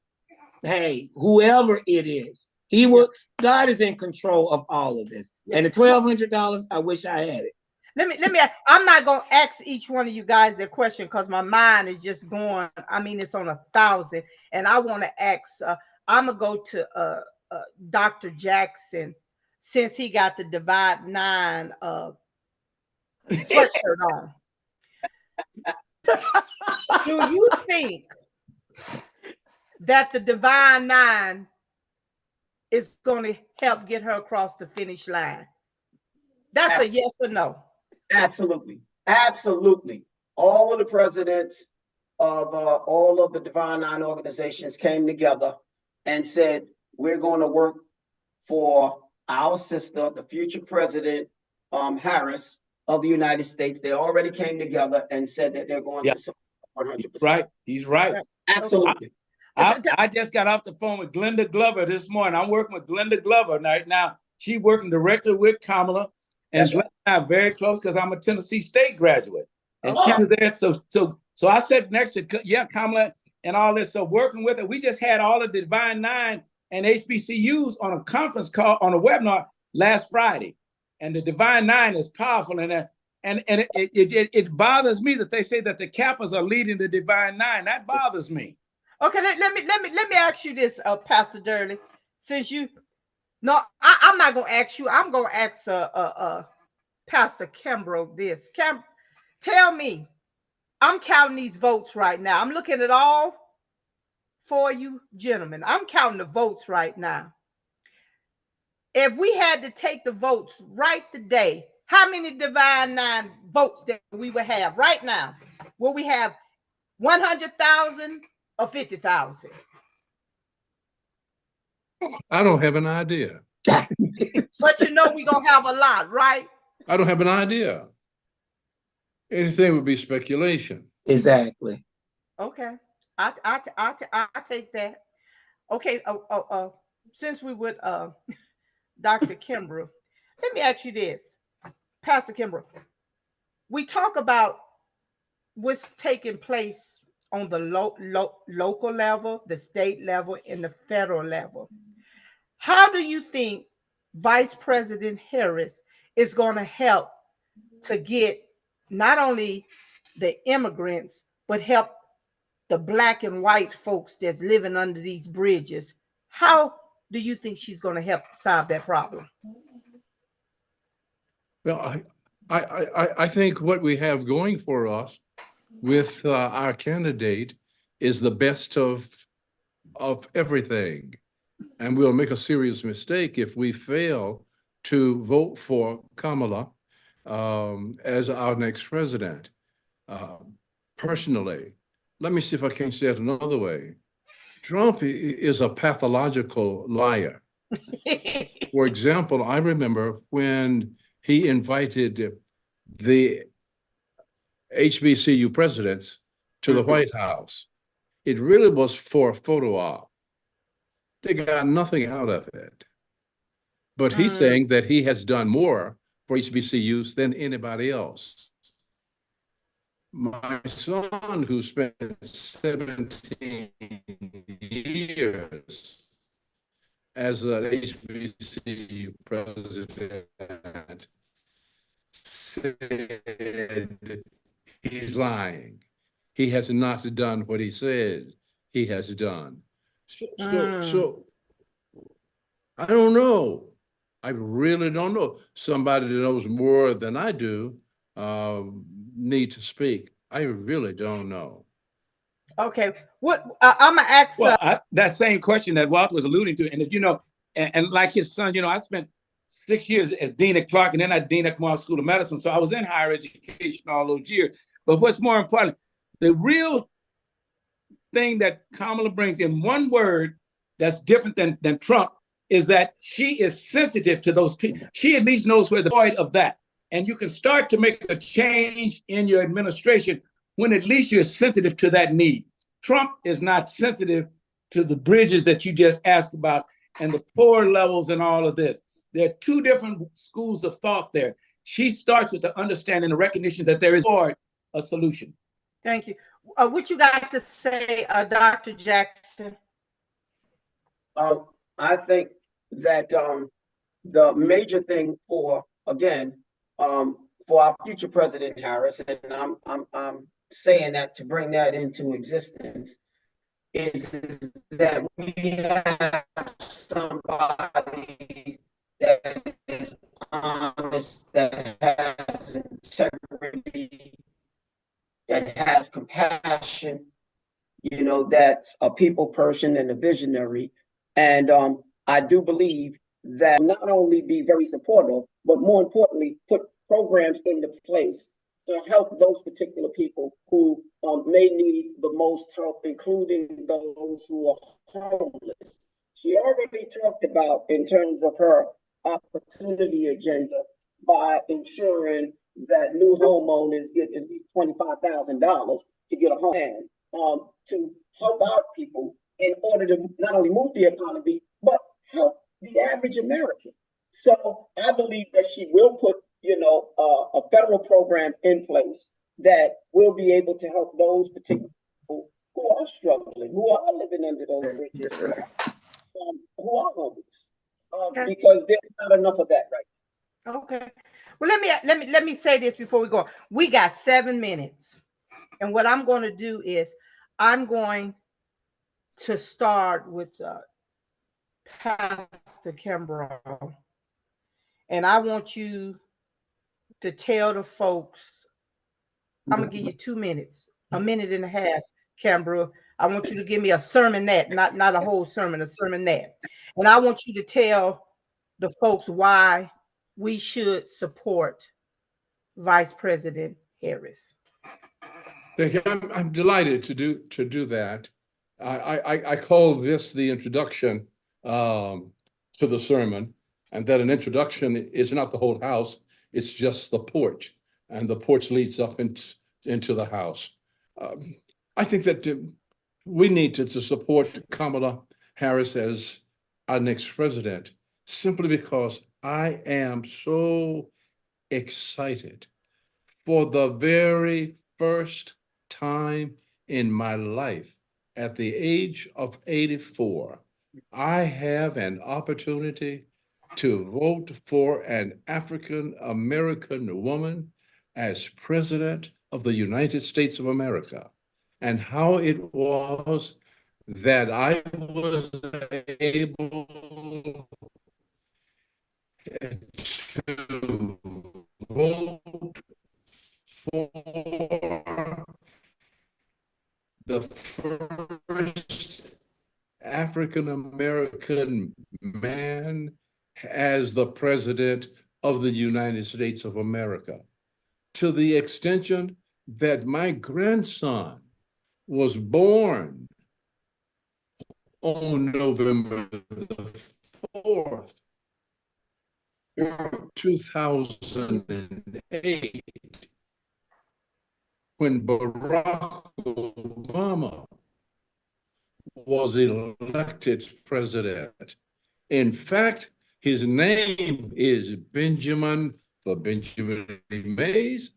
hey, whoever it is, he will. God is in control of all of this. And the $1,200, I wish I had it. Let me. I'm not gonna ask each one of you guys their question because my mind is just going. I mean, it's on 1,000, and I want to ask. I'm gonna go to Dr. Jackson, since he got the Divide 9 sweatshirt on. Do you think that the Divide 9 is going to help get her across the finish line? That's a yes or no. Absolutely. Absolutely. All of the presidents of all of the Divine 9 organizations came together and said, we're going to work for our sister, the future president, Harris of the United States. They already came together and said that they're going to support 100%. Right. He's right. Absolutely. I just got off the phone with Glenda Glover this morning. I'm working with Glenda Glover right now. She's working directly with Kamala. And Glenda and I are very close because I'm a Tennessee State graduate. And she was there. So I sat next to, Kamala and all this. So working with her, we just had all of the Divine 9 and HBCUs on a conference call, on a webinar last Friday. And the Divine 9 is powerful. And it bothers me that they say that the Kappas are leading the Divine 9. That bothers me. Okay, let me ask you this, Pastor Durley. Since I'm not gonna ask you. I'm gonna ask Pastor Kimbrough this. Tell me, I'm counting these votes right now. I'm looking at all for you gentlemen. I'm counting the votes right now. If we had to take the votes right today, how many Divine 9 votes that we would have right now? Will we have 100,000 or 50,000? I don't have an idea. But you know we're gonna have a lot, right? I don't have an idea. Anything would be speculation. Exactly. Okay, I take that. Okay, since we would Dr. Kimbrough, let me ask you this, Pastor Kimbrough. We talk about what's taking place on the local level, the state level, and the federal level. How do you think Vice President Harris is going to help to get not only the immigrants, but help the Black and white folks that's living under these bridges? How do you think she's going to help solve that problem? Well, I think what we have going for us with our candidate is the best of everything. And we'll make a serious mistake if we fail to vote for Kamala as our next president. Personally, let me see if I can say it another way. Trump is a pathological liar. For example, I remember when he invited the HBCU presidents to the White House. It really was for a photo op. They got nothing out of it. But he's saying that he has done more for HBCUs than anybody else. My son, who spent 17 years as an HBCU president, said he's lying. He has not done what he said he has done. So I don't know. I really don't know. Somebody that knows more than I do need to speak. I really don't know. Okay, what I'm gonna ask. Well, that same question that Walt was alluding to, and you know, and like his son, you know, I spent 6 years as dean at Clark, and then I dean at Kamala School of Medicine, so I was in higher education all those years. But what's more important, the real thing that Kamala brings in one word that's different than Trump is that she is sensitive to those people. She at least knows where the void of that. And you can start to make a change in your administration when at least you're sensitive to that need. Trump is not sensitive to the bridges that you just asked about and the poor levels and all of this. There are two different schools of thought there. She starts with the understanding and recognition that there is a solution. Thank you. What you got to say, Dr. Jackson? I think that the major thing for our future President Harris, and I'm saying that to bring that into existence, is that we have somebody that is honest, that has integrity, that has compassion, you know, that's a people person and a visionary. And I do believe that not only be very supportive, but more importantly, put programs into place to help those particular people who may need the most help, including those who are homeless. She already talked about, in terms of her opportunity agenda, by ensuring that new homeowners get at least $25,000 to get a home, to help out people in order to not only move the economy, but help the average American. So I believe that she will put, you know, a federal program in place that will be able to help those particular people who are struggling, who are living under those bridges, who are homeless, because there's not enough of that right now. Okay. Well, let me say this before we go. We got 7 minutes, and what I'm going to do is I'm going to start with Pastor Kimbrough, and I want you to tell the folks. I'm gonna give you 2 minutes, a minute and a half, Kimbrough. I want you to give me a sermonette, not a whole sermon, a sermonette, and I want you to tell the folks why we should support Vice President Harris. I'm delighted to do that. I call this the introduction to the sermon, and that an introduction is not the whole house, it's just the porch, and the porch leads up into the house. I think that we need to support Kamala Harris as our next president, simply because I am so excited. For the very first time in my life, at the age of 84, I have an opportunity to vote for an African-American woman as president of the United States of America. And how it was that I was able to vote for the first African-American man as the president of the United States of America, to the extension that my grandson was born on November the 4th, 2008, when Barack Obama was elected president. In fact, his name is Benjamin, for Benjamin Mays,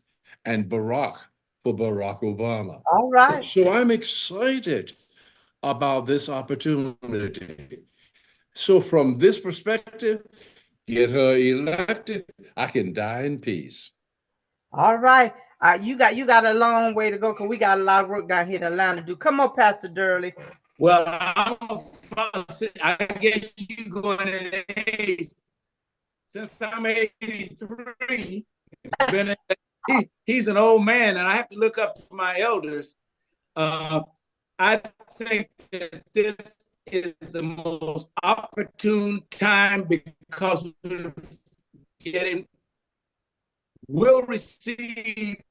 and Barack for Barack Obama. All right. So I'm excited about this opportunity. So from this perspective, get her elected, I can die in peace. All right. You got a long way to go because we got a lot of work down here in Atlanta to do. Come on, Pastor Durley. Well, I guess you going in age. Since I'm 83, he's an old man, and I have to look up to my elders. I think that this is the most opportune time because we'll receive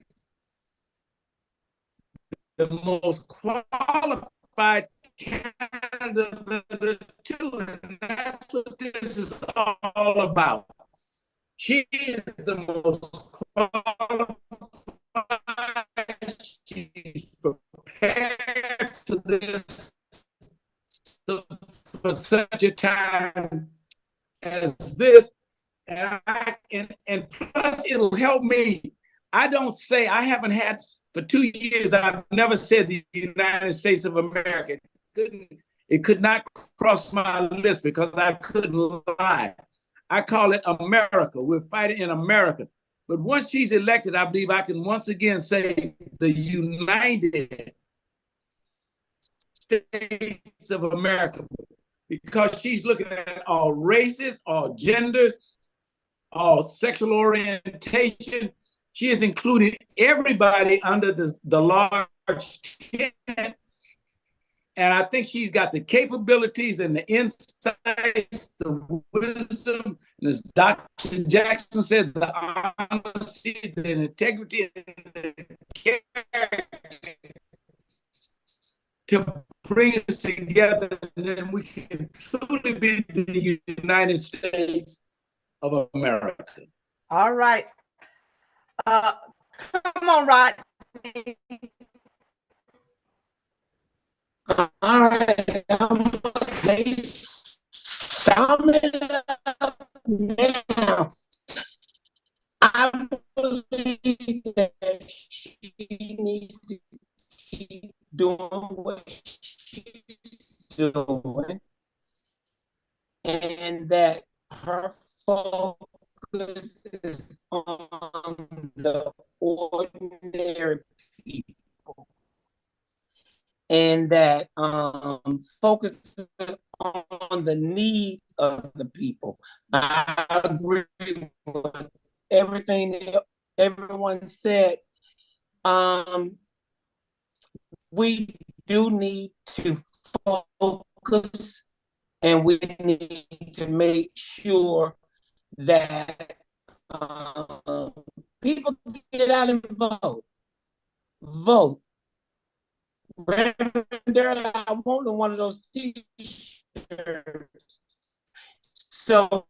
the most qualified candidate too, and that's what this is all about. She is the most qualified. She's prepared for this, for such a time as this, and plus it'll help me. I haven't had, for 2 years, I've never said the United States of America. It could not cross my list because I couldn't lie. I call it America. We're fighting in America. But once she's elected, I believe I can once again say the United States of America, because she's looking at all races, all genders, all sexual orientation. She is including everybody under the large tent. And I think she's got the capabilities and the insights, the wisdom, and as Dr. Jackson said, the honesty, the integrity, and the character to bring us together, and then we can truly be the United States of America. All right. Come on, Rodney. All right, they sum it up now. I believe that she needs to keep doing what she's doing, and that her focus is on the ordinary people, and that focusing on the need of the people. I agree with everything that everyone said. We do need to focus, and we need to make sure that people get out and vote. Vote. Reverend Durley, I wanted one of those t-shirts. So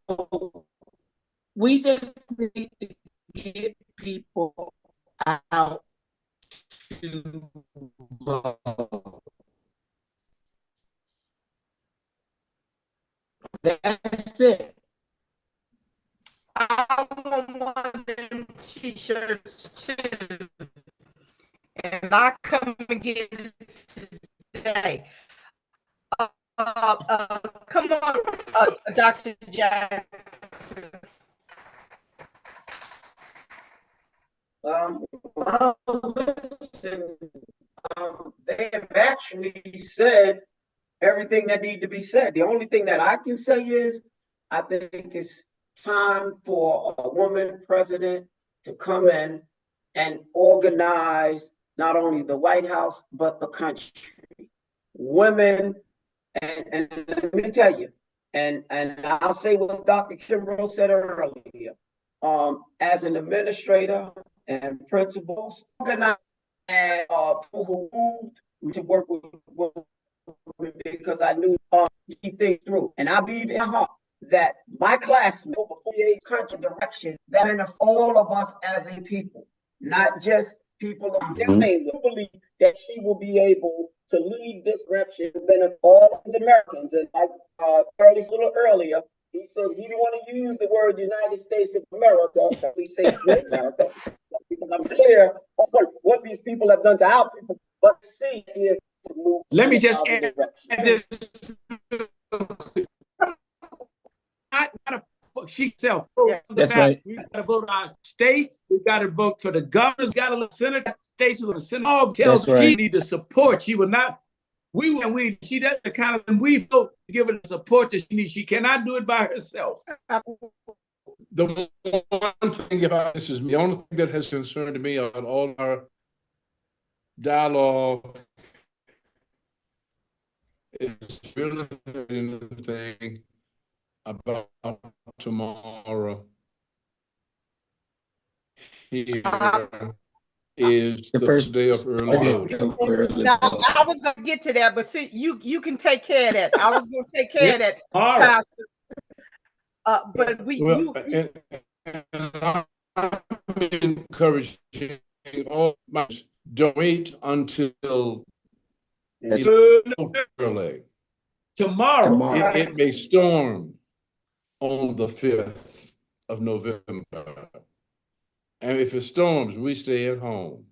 we just need to get people out to vote. That's it. I want one of them t-shirts too. And I come and get it today. Come on, Dr. Jackson. Well, listen, they have actually said everything that needs to be said. The only thing that I can say is I think it's time for a woman president to come in and organize not only the White House, but the country. Women, and let me tell you, and I'll say what Dr. Kimbrough said earlier, as an administrator and principal, organized and people who moved to work with because I knew she think through. And I believe in her that my classmates will create country direction that benefits all of us as a people, not just people of definitely believe that she will be able to lead this direction and benefit all of the Americans. And like Curly said a little earlier, He said he didn't want to use the word United States of America. We say Great America because I'm clear on what these people have done to our people. But see here to move. Let me just add this. She self. That's right. We got to vote our states. We got to vote for the governors. Got to look senator states who are the senate. All tells she need the support. She will not. She doesn't kind of. And we vote to give her the support that she needs. She cannot do it by herself. The one thing about this is the only thing that has concerned me on all our dialogue is really anything about tomorrow. Here is the first day of early voting. Now, I was going to get to that, but see, you can take care of that. I was going to take care of that, Pastor. But I'm encouraging all my donate until early. Tomorrow. It may storm on the 5th of November. And if it storms, we stay at home.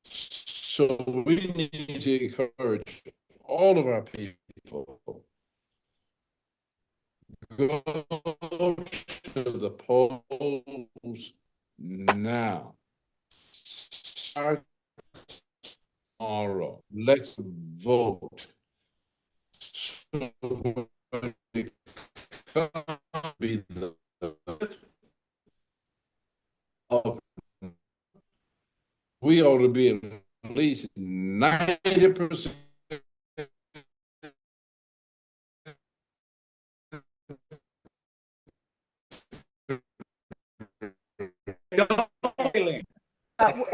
So we need to encourage all of our people. Go to the polls now. Start tomorrow. Let's vote. Be the we ought to be at least 90%.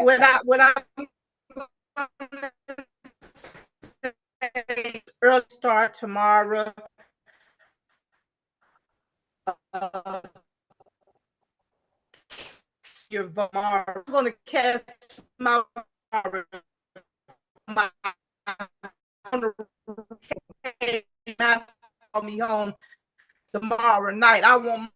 When I early start tomorrow. Your vote. I'm going to cast my me home tomorrow night. I want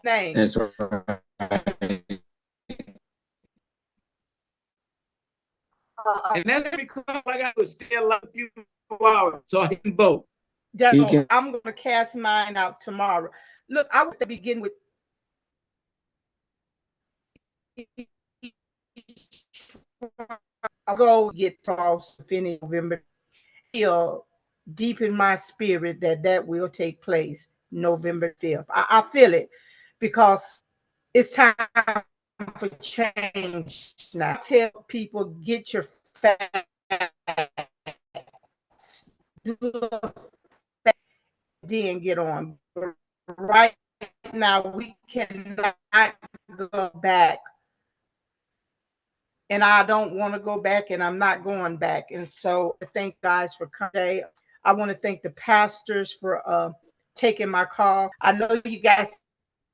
name. That's right. And that's because I got to stay alive a few hours so I can vote. I'm going to cast mine out tomorrow. Look, I want to begin with I'll go get cross finish November. Feel deep in my spirit that will take place November 5th. I feel it because it's time for change now. I tell people, get your facts. Then get on. Right now, we cannot go back. And I don't want to go back, and I'm not going back. And so I thank guys for coming today. I want to thank the pastors for taking my call. I know you guys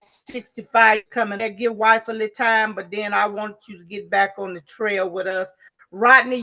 65 coming there, give wife a little time, but then I want you to get back on the trail with us. Rodney,